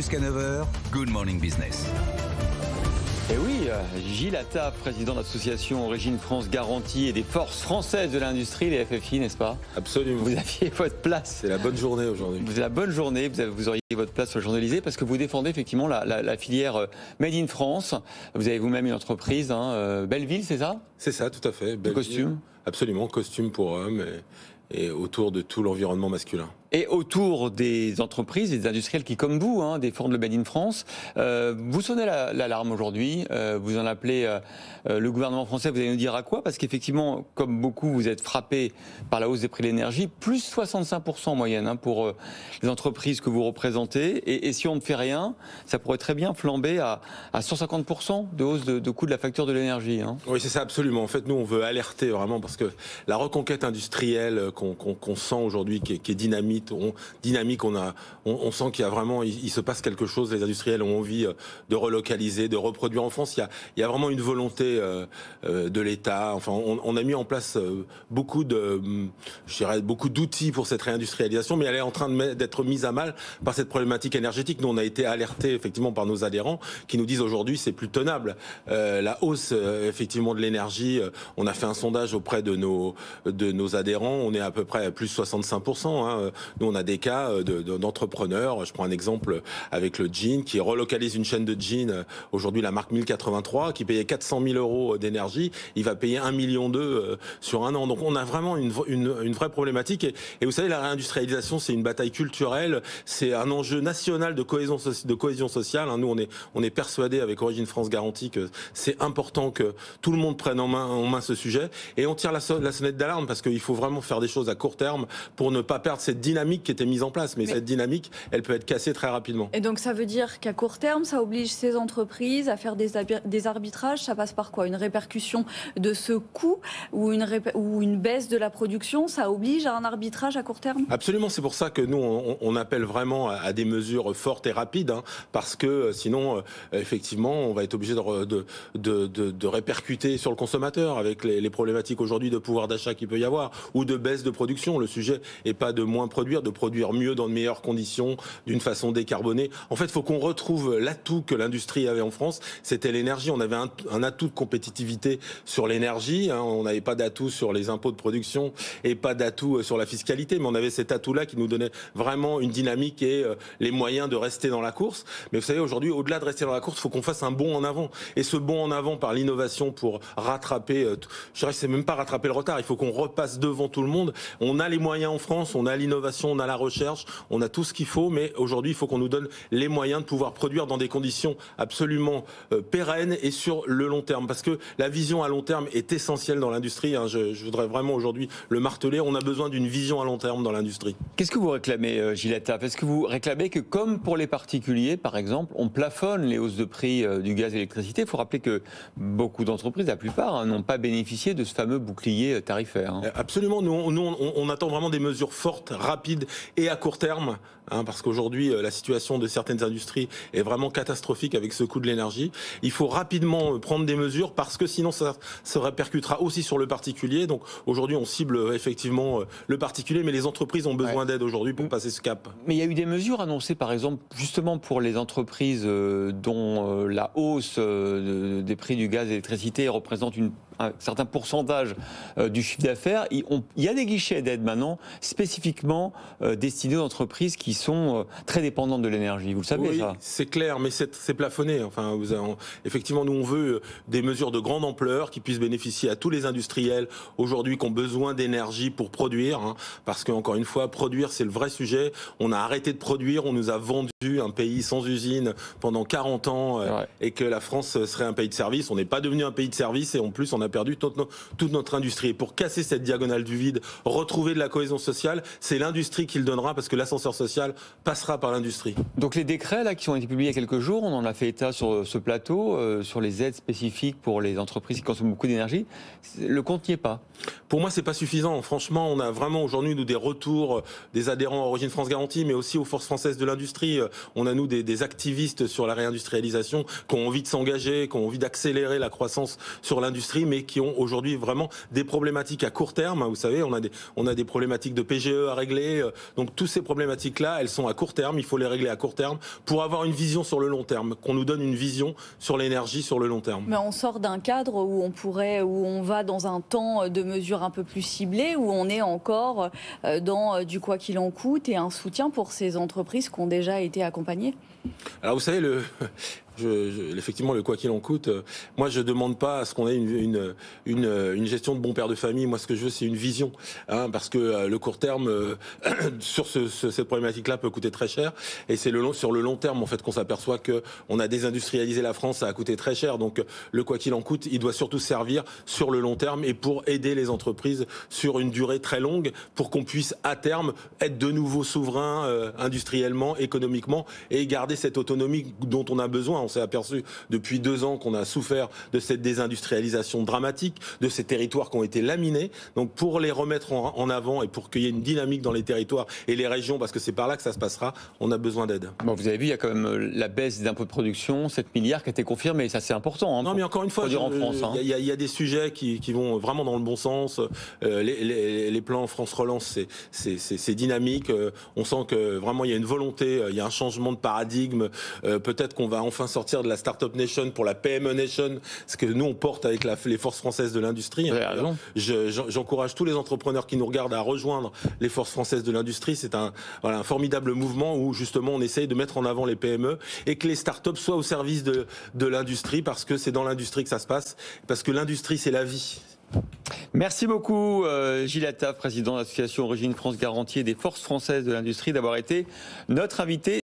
Jusqu'à 9h, Good Morning Business. Et oui, Gilles Attaf, président de l'association Origine France Garantie et des forces françaises de l'industrie, les FFI, n'est-ce pas? Absolument. Vous aviez votre place. C'est la bonne journée aujourd'hui. C'est la bonne journée, vous auriez votre place sur le Champs-Élysées parce que vous défendez effectivement la filière Made in France. Vous avez vous-même une entreprise, Belleville, c'est ça? C'est ça, tout à fait. De costume? Absolument, costume pour hommes et autour de tout l'environnement masculin. Et autour des entreprises et des industriels qui, comme vous, défendent le Made in France, vous sonnez l'alarme aujourd'hui, vous en appelez le gouvernement français, vous allez nous dire à quoi? Parce qu'effectivement, comme beaucoup, vous êtes frappés par la hausse des prix de l'énergie, plus 65% en moyenne pour les entreprises que vous représentez. Et si on ne fait rien, ça pourrait très bien flamber à 150% de hausse de coût de la facture de l'énergie. Oui, c'est ça, absolument. En fait, nous, on veut alerter vraiment parce que la reconquête industrielle qu'on sent aujourd'hui, qui est dynamique, on sent qu'il y a vraiment, il se passe quelque chose. Les industriels ont envie de relocaliser, de reproduire en France. Il y a vraiment une volonté de l'État. Enfin, on a mis en place beaucoup d'outils pour cette réindustrialisation, mais elle est en train d'être mise à mal par cette problématique énergétique. Nous, on a été alertés effectivement par nos adhérents qui nous disent aujourd'hui c'est plus tenable. La hausse effectivement de l'énergie. On a fait un sondage auprès de nos adhérents. On est à peu près à plus 65%. Nous, on a des cas d'entrepreneurs. Je prends un exemple avec le jean qui relocalise une chaîne de jeans. Aujourd'hui, la marque 1083 qui payait 400 000 euros d'énergie, il va payer 1,2 million sur un an. Donc, on a vraiment une vraie problématique. Et vous savez, la réindustrialisation, c'est une bataille culturelle. C'est un enjeu national de cohésion sociale. Nous, on est persuadés avec Origine France Garantie que c'est important que tout le monde prenne en main ce sujet. Et on tire la sonnette d'alarme parce qu'il faut vraiment faire des choses à court terme pour ne pas perdre cette dynamique qui était mise en place. Mais cette dynamique, elle peut être cassée très rapidement. Et donc ça veut dire qu'à court terme, ça oblige ces entreprises à faire des arbitrages. Ça passe par quoi? Une répercussion de ce coût ou une baisse de la production? Ça oblige à un arbitrage à court terme? Absolument, c'est pour ça que nous, on appelle vraiment à des mesures fortes et rapides, parce que sinon, effectivement, on va être obligé de répercuter sur le consommateur avec les problématiques aujourd'hui de pouvoir d'achat qu'il peut y avoir ou de baisse de production. Le sujet n'est pas de moins produire, de produire mieux dans de meilleures conditions, d'une façon décarbonée. En fait, il faut qu'on retrouve l'atout que l'industrie avait en France, c'était l'énergie. On avait un atout de compétitivité sur l'énergie, on n'avait pas d'atout sur les impôts de production et pas d'atout sur la fiscalité, mais on avait cet atout-là qui nous donnait vraiment une dynamique et les moyens de rester dans la course. Mais vous savez, aujourd'hui, au-delà de rester dans la course, il faut qu'on fasse un bond en avant. Et ce bond en avant par l'innovation pour rattraper, je dirais que c'est même pas rattraper le retard, il faut qu'on repasse devant tout le monde. On a les moyens en France, on a l'innovation, on a la recherche, on a tout ce qu'il faut, mais aujourd'hui, il faut qu'on nous donne les moyens de pouvoir produire dans des conditions absolument pérennes et sur le long terme. Parce que la vision à long terme est essentielle dans l'industrie. Je voudrais vraiment aujourd'hui le marteler. On a besoin d'une vision à long terme dans l'industrie. Qu'est-ce que vous réclamez, Gilles Attaf? Est-ce que vous réclamez que, comme pour les particuliers, par exemple, on plafonne les hausses de prix du gaz et l'électricité? Il faut rappeler que beaucoup d'entreprises, la plupart, n'ont pas bénéficié de ce fameux bouclier tarifaire. Absolument. Nous, on attend vraiment des mesures fortes, rapides et à court terme, parce qu'aujourd'hui, la situation de certaines industries est vraiment catastrophique avec ce coût de l'énergie. Il faut rapidement prendre des mesures parce que sinon, ça se répercutera aussi sur le particulier. Donc aujourd'hui, on cible effectivement le particulier, mais les entreprises ont besoin d'aide aujourd'hui pour passer ce cap. Mais il y a eu des mesures annoncées, par exemple, justement pour les entreprises dont la hausse des prix du gaz et de l'électricité représente un certain pourcentage du chiffre d'affaires. Il y a des guichets d'aide maintenant spécifiquement destinés aux entreprises qui sont très dépendantes de l'énergie. Vous le savez, oui, ça? C'est clair, mais c'est plafonné. Enfin, effectivement, nous on veut des mesures de grande ampleur qui puissent bénéficier à tous les industriels aujourd'hui qui ont besoin d'énergie pour produire, parce que encore une fois, produire c'est le vrai sujet. On a arrêté de produire, on nous a vendu un pays sans usine pendant 40 ans et que la France serait un pays de service. On n'est pas devenu un pays de service et en plus on a perdu toute notre industrie. Et pour casser cette diagonale du vide, retrouver de la cohésion sociale, c'est l'industrie qui le donnera parce que l'ascenseur social passera par l'industrie. Donc les décrets là, qui ont été publiés il y a quelques jours, on en a fait état sur ce plateau, sur les aides spécifiques pour les entreprises qui consomment beaucoup d'énergie, le compte n'y est pas. Pour moi, c'est pas suffisant. Franchement, on a vraiment aujourd'hui nous des retours des adhérents à Origine France Garantie, mais aussi aux forces françaises de l'industrie. On a nous des activistes sur la réindustrialisation qui ont envie de s'engager, qui ont envie d'accélérer la croissance sur l'industrie, mais mais qui ont aujourd'hui vraiment des problématiques à court terme. Vous savez, on a des problématiques de PGE à régler. Donc toutes ces problématiques-là, elles sont à court terme. Il faut les régler à court terme pour avoir une vision sur le long terme, qu'on nous donne une vision sur l'énergie sur le long terme. Mais on sort d'un cadre où on va dans un temps de mesure un peu plus ciblé, où on est encore dans du quoi qu'il en coûte et un soutien pour ces entreprises qui ont déjà été accompagnées. Alors vous savez, effectivement, le quoi qu'il en coûte, moi je demande pas à ce qu'on ait une gestion de bon père de famille. Moi ce que je veux, c'est une vision, parce que le court terme sur cette problématique-là peut coûter très cher, et c'est sur le long terme en fait qu'on s'aperçoit que on a désindustrialisé la France, ça a coûté très cher. Donc le quoi qu'il en coûte, il doit surtout servir sur le long terme et pour aider les entreprises sur une durée très longue, pour qu'on puisse à terme être de nouveau souverain industriellement, économiquement, et garder cette autonomie dont on a besoin. On s'est aperçu depuis 2 ans qu'on a souffert de cette désindustrialisation dramatique, de ces territoires qui ont été laminés. Donc pour les remettre en avant et pour qu'il y ait une dynamique dans les territoires et les régions, parce que c'est par là que ça se passera, on a besoin d'aide. Bon, vous avez vu, il y a quand même la baisse des impôts de production, 7 milliards qui a été confirmée, ça c'est important. Non mais encore une fois, il y a des sujets qui vont vraiment dans le bon sens. Les plans France Relance, c'est dynamique. On sent que vraiment il y a une volonté, il y a un changement de paradigme. Peut-être qu'on va enfin sortir de la Startup Nation pour la PME Nation, ce que nous on porte avec les forces françaises de l'industrie. J'encourage tous les entrepreneurs qui nous regardent à rejoindre les forces françaises de l'industrie. C'est un formidable mouvement où justement on essaye de mettre en avant les PME et que les startups soient au service de l'industrie, parce que c'est dans l'industrie que ça se passe, parce que l'industrie c'est la vie. Merci beaucoup Gilles Attaf, président de l'association Origine France Garantie et des forces françaises de l'industrie, d'avoir été notre invité.